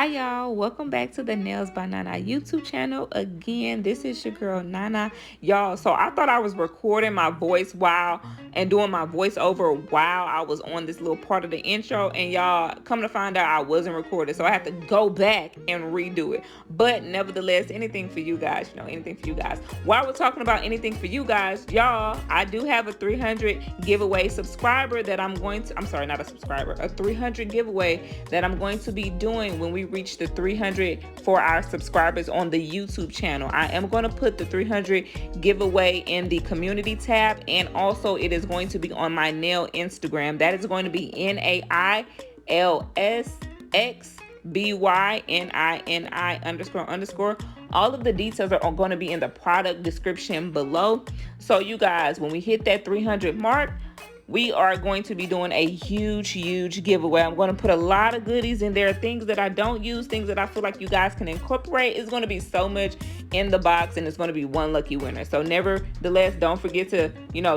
Hi y'all, welcome back to the Nails by Nana YouTube channel. Again, this is your girl Nana. Y'all, so I thought I was recording my voice and doing my voiceover while I was on this little part of the intro, and y'all, come to find out I wasn't recorded, so I had to go back and redo it. But nevertheless, anything for you guys, anything for you guys. While we're talking about anything for you guys, y'all, I do have a 300 giveaway subscriber that I'm sorry, not a subscriber, a 300 giveaway that I'm going to be doing when we reach the 300 for our subscribers on the YouTube channel. I am going to put the 300 giveaway in the community tab, and also it is going to be on my nail Instagram. That is going to be nailsnailsnails__. All of the details are going to be in the product description below. So you guys, when we hit that 300 mark, we are going to be doing a huge giveaway. I'm going to put a lot of goodies in there, things that I don't use, things that I feel like you guys can incorporate. It's going to be so much in the box, and it's going to be one lucky winner. So nevertheless, don't forget to,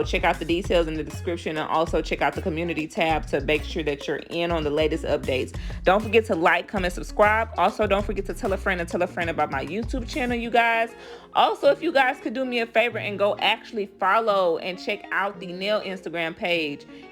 check out the details in the description, and also check out the community tab to make sure that you're in on the latest updates. Don't forget to like, comment, subscribe. Also, don't forget to tell a friend about my YouTube channel, you guys. Also, if you guys could do me a favor and go actually follow and check out the nail Instagram page.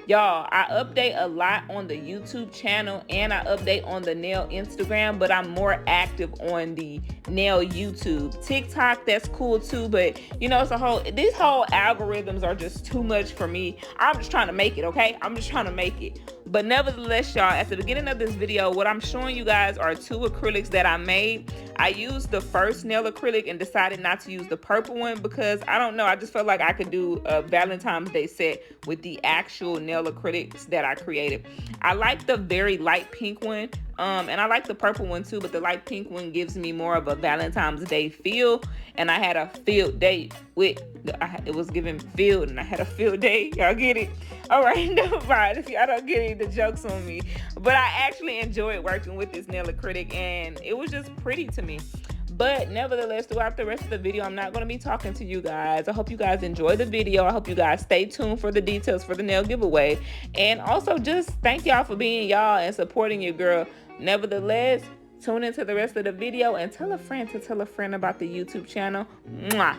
Y'all, I update a lot on the YouTube channel and I update on the nail Instagram, but I'm more active on the nail YouTube. TikTok, that's cool too, but it's these whole algorithms are just too much for me. I'm just trying to make it, okay? I'm just trying to make it. But nevertheless, y'all, at the beginning of this video, what I'm showing you guys are 2 acrylics that I made. I used the first nail acrylic and decided not to use the purple one because I don't know, I just felt like I could do a Valentine's Day set with the actual nail acrylics that I created. I like the very light pink one, and I like the purple one too, but the light pink one gives me more of a Valentine's Day feel, and I had a field day with, it was giving field, and I had a field day. Y'all get it? All right, never mind if y'all don't get any of the jokes on me, but I actually enjoyed working with this nail acrylic, and it was just pretty to me. But nevertheless, throughout the rest of the video, I'm not going to be talking to you guys. I hope you guys enjoy the video. I hope you guys stay tuned for the details for the nail giveaway. And also just thank y'all for being y'all and supporting your girl. Nevertheless, tune into the rest of the video and tell a friend to tell a friend about the YouTube channel. Mwah.